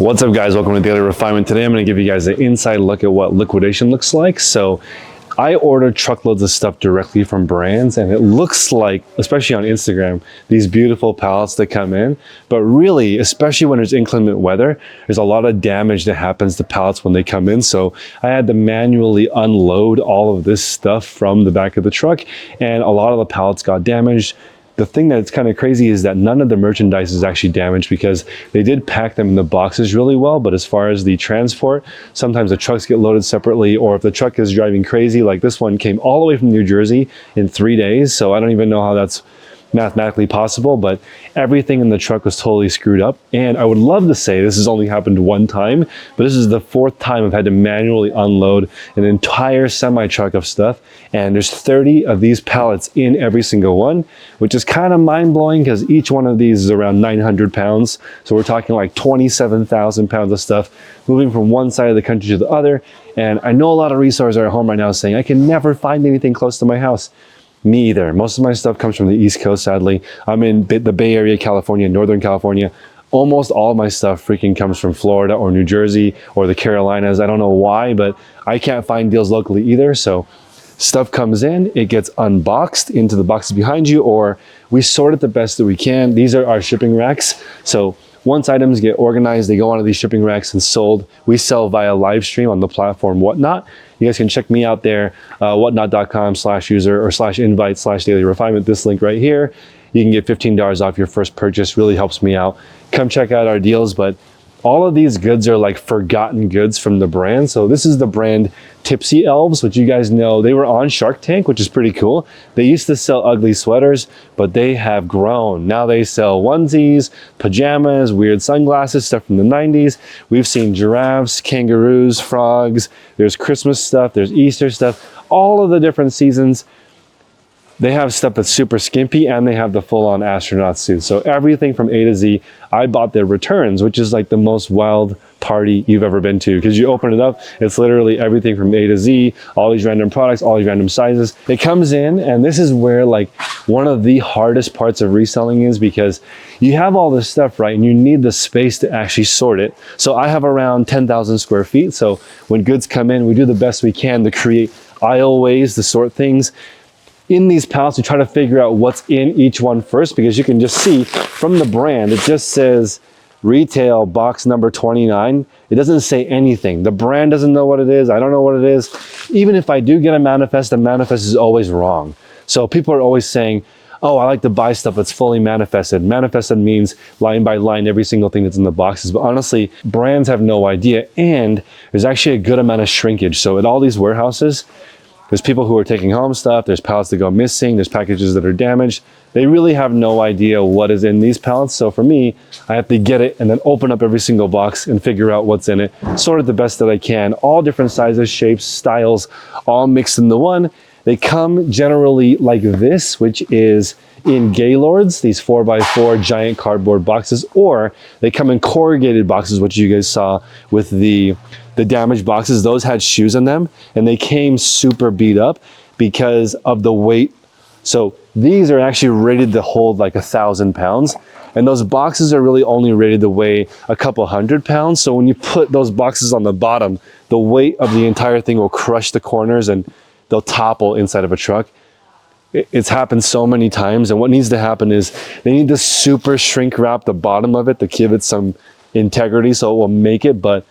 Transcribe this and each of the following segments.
What's up, guys? Welcome to the Other Refinement. Today I'm going to give you guys an inside look at what liquidation looks like. So I ordered truckloads of stuff directly from brands, and it looks like, especially on Instagram, these beautiful pallets that come in. But really, especially when there's inclement weather, there's a lot of damage that happens to pallets when they come in. So I had to manually unload all of this stuff from the back of the truck, and a lot of the pallets got damaged. The thing that's kind of crazy is that none of the merchandise is actually damaged because they did pack them in the boxes really well. But as far as the transport, sometimes the trucks get loaded separately, or if the truck is driving crazy, like this one came all the way from New Jersey in 3 days. So I don't even know how that's mathematically possible, but everything in the truck was totally screwed up. And I would love to say this has only happened one time, but this is the 4th time I've had to manually unload an entire semi truck of stuff. And there's 30 of these pallets in every single one, which is kind of mind blowing because each one of these is around 900 pounds. So we're talking like 27,000 pounds of stuff moving from one side of the country to the other. And I know a lot of resellers are at home right now saying, I can never find anything close to my house. Me either. Most of my stuff comes from the East Coast, sadly. I'm in the Bay Area, California, Northern California. Almost all of my stuff freaking comes from Florida or New Jersey or the Carolinas. I don't know why, but I can't find deals locally either. So stuff comes in, it gets unboxed into the boxes behind you, or we sort it the best that we can. These are our shipping racks. So once items get organized, they go onto these shipping racks and sold. We sell via live stream on the platform Whatnot. You guys can check me out there, whatnot.com/user or /invite/daily refinement. This link right here. You can get $15 off your first purchase. Really helps me out. Come check out our deals. But all of these goods are like forgotten goods from the brand. So this is the brand Tipsy Elves, which you guys know, they were on Shark Tank, which is pretty cool. They used to sell ugly sweaters, but they have grown. Now they sell onesies, pajamas, weird sunglasses, stuff from the 90s. We've seen giraffes, kangaroos, frogs. There's Christmas stuff, there's Easter stuff, all of the different seasons. They have stuff that's super skimpy, and they have the full-on astronaut suit. So everything from A to Z. I bought their returns, which is like the most wild party you've ever been to, because you open it up, it's literally everything from A to Z, all these random products, all these random sizes. It comes in, and this is where like one of the hardest parts of reselling is, because you have all this stuff, right? And you need the space to actually sort it. So I have around 10,000 square feet. So when goods come in, we do the best we can to create aisleways to sort things. In these pallets, we try to figure out what's in each one first, because you can just see from the brand, it just says retail box number 29. It doesn't say anything. The brand doesn't know what it is. I don't know what it is. Even if I do get a manifest, the manifest is always wrong. So people are always saying, oh, I like to buy stuff that's fully manifested. Manifested means line by line, every single thing that's in the boxes. But honestly, brands have no idea. And there's actually a good amount of shrinkage. So at all these warehouses, there's people who are taking home stuff, there's pallets that go missing, there's packages that are damaged. They really have no idea what is in these pallets. So for me, I have to get it and then open up every single box and figure out what's in it, sort it the best that I can. All different sizes, shapes, styles, all mixed into one. They come generally like this, which is in Gaylords, these 4x4 giant cardboard boxes, or they come in corrugated boxes, which you guys saw with the damaged boxes. Those had shoes in them, and they came super beat up because of the weight. So these are actually rated to hold like 1,000 pounds, and those boxes are really only rated to weigh a couple 100 pounds. So when you put those boxes on the bottom, the weight of the entire thing will crush the corners and they'll topple inside of a truck. It's happened so many times, and what needs to happen is they need to super shrink wrap the bottom of it to give it some integrity so it will make it. But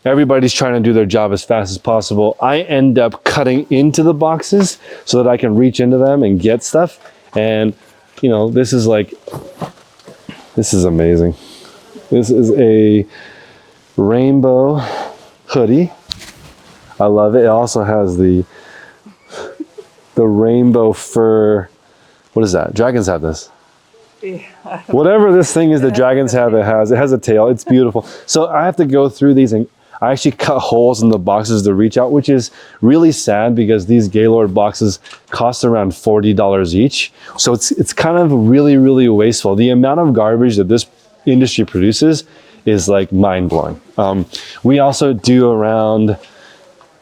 everybody's trying to do their job as fast as possible. I end up cutting into the boxes so that I can reach into them and get stuff. And you know, this is amazing. This is a rainbow hoodie. I love it. It also has the rainbow fur. What is that? Dragons have this. Yeah. Whatever this thing is that dragons have, it has a tail. It's beautiful. So I have to go through these, and I actually cut holes in the boxes to reach out, which is really sad because these Gaylord boxes cost around $40 each. So it's kind of really, really wasteful. The amount of garbage that this industry produces is like mind-blowing. We also do around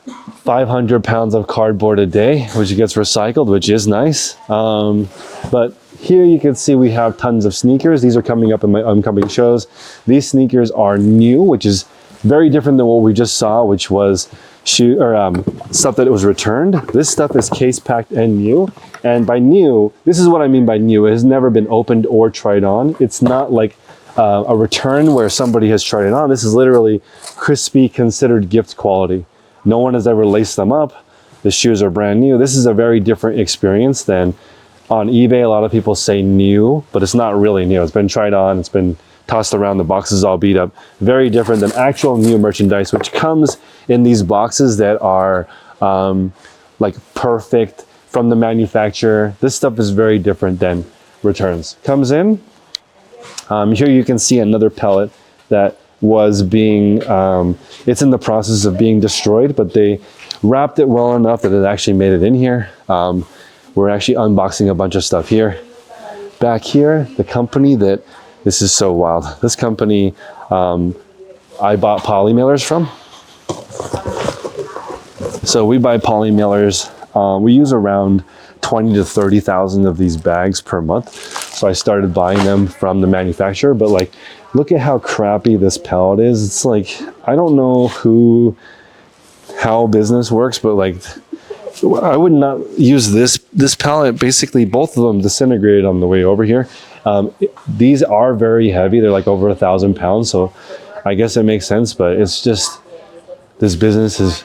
500 pounds of cardboard a day, which gets recycled, which is nice. But here you can see we have tons of sneakers. These are coming up in my upcoming shows. These sneakers are new, which is very different than what we just saw, which was stuff that was returned. This stuff is case packed and new. And by new, this is what I mean by new. It has never been opened or tried on. It's not like a return where somebody has tried it on. This is literally crispy, considered gift quality. No one has ever laced them up. The shoes are brand new. This is a very different experience than on eBay. A lot of people say new, but it's not really new. It's been tried on, it's been tossed around, the box is all beat up. Very different than actual new merchandise, which comes in these boxes that are like perfect from the manufacturer. This stuff is very different than returns. Comes in. Here you can see another pellet that was being, it's in the process of being destroyed, but they wrapped it well enough that it actually made it in here. We're actually unboxing a bunch of stuff here. Back here, the company that, this is so wild. This company I bought poly mailers from. So we buy poly mailers. We use around 20 to 30,000 of these bags per month. So I started buying them from the manufacturer, but like, look at how crappy this pallet is. It's like, I don't know how business works, but like, I would not use this pallet. Basically, both of them disintegrated on the way over here. These are very heavy. They're like over 1,000 pounds. So I guess it makes sense, but it's just, this business is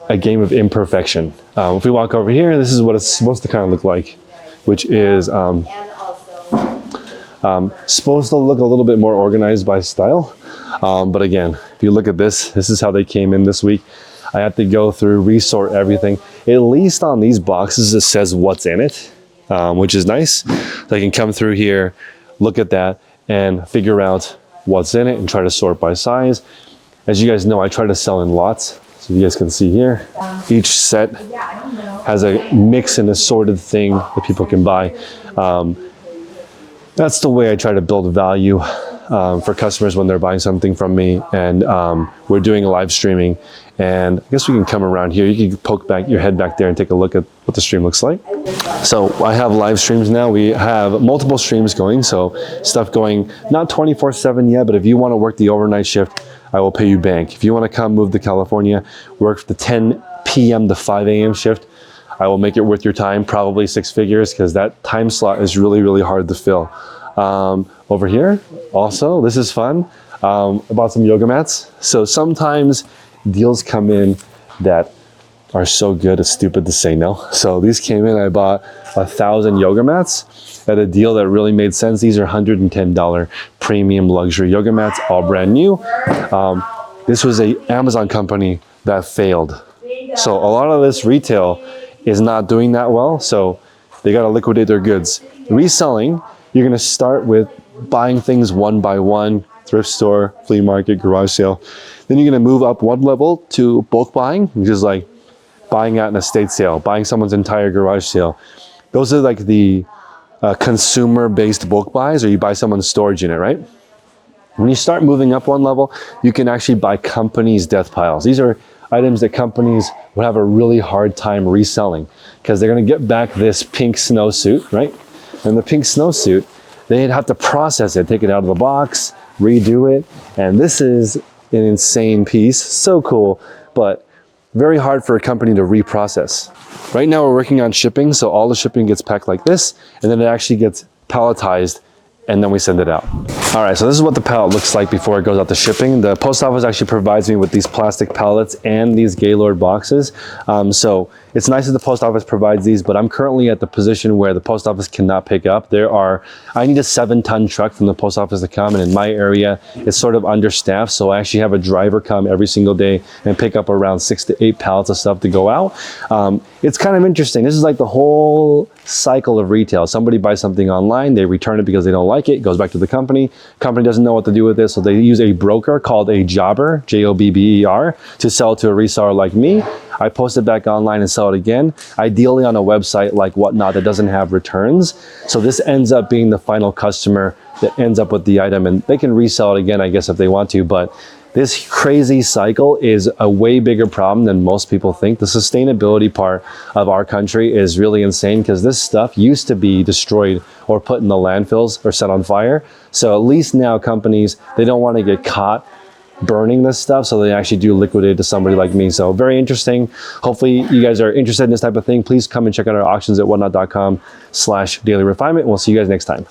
a game of imperfection. If we walk over here, this is what it's supposed to kind of look like, which is supposed to look a little bit more organized by style. But again, if you look at this is how they came in this week. I have to go through, resort everything. At least on these boxes, it says what's in it, which is nice. So I can come through here, look at that, and figure out what's in it and try to sort by size. As you guys know, I try to sell in lots. So you guys can see here, each set has a mix and assorted thing that people can buy. That's the way I try to build value for customers when they're buying something from me. And we're doing a live streaming, and I guess we can come around here. You can poke back your head back there and take a look at what the stream looks like. So I have live streams now. We have multiple streams going, so stuff going not 24/7 yet, but if you want to work the overnight shift, I will pay you bank. If you want to come move to California, work the 10 p.m. to 5 a.m. shift, I will make it worth your time, probably 6 figures, because that time slot is really, really hard to fill. Over here, also, this is fun. I bought some yoga mats. So sometimes deals come in that are so good, it's stupid to say no. So these came in, I bought 1,000 yoga mats at a deal that really made sense. These are $110 premium luxury yoga mats, all brand new. This was an Amazon company that failed. So a lot of this retail is not doing that well, so they gotta liquidate their goods. Reselling, you're gonna start with buying things one by one, thrift store, flea market, garage sale. Then you're gonna move up one level to bulk buying, which is like buying at an estate sale, buying someone's entire garage sale. Those are like the consumer-based bulk buys, or you buy someone's storage unit, right? When you start moving up one level, you can actually buy companies' death piles. These are items that companies would have a really hard time reselling because they're gonna get back this pink snowsuit, right? And the pink snowsuit, they'd have to process it, take it out of the box, redo it. And this is an insane piece, so cool, but very hard for a company to reprocess. Right now we're working on shipping, so all the shipping gets packed like this, and then it actually gets palletized, and then we send it out. All right, so this is what the pallet looks like before it goes out to shipping. The post office actually provides me with these plastic pallets and these Gaylord boxes. So it's nice that the post office provides these, but I'm currently at the position where the post office cannot pick up. I need a 7-ton truck from the post office to come, and in my area, it's sort of understaffed. So I actually have a driver come every single day and pick up around 6 to 8 pallets of stuff to go out. It's kind of interesting. This is like the whole cycle of retail. Somebody buys something online, they return it because they don't like it, goes back to the company. Company doesn't know what to do with this, so they use a broker called a jobber, J-O-B-B-E-R, to sell to a reseller like me. I post it back online and sell it again, ideally on a website like Whatnot that doesn't have returns. So this ends up being the final customer that ends up with the item, and they can resell it again, I guess, if they want to, but This crazy cycle is a way bigger problem than most people think. The sustainability part of our country is really insane because this stuff used to be destroyed or put in the landfills or set on fire. So at least now companies, they don't want to get caught burning this stuff, so they actually do liquidate it to somebody like me. So very interesting. Hopefully you guys are interested in this type of thing. Please come and check out our auctions at whatnot.com/dailyrefinement. We'll see you guys next time.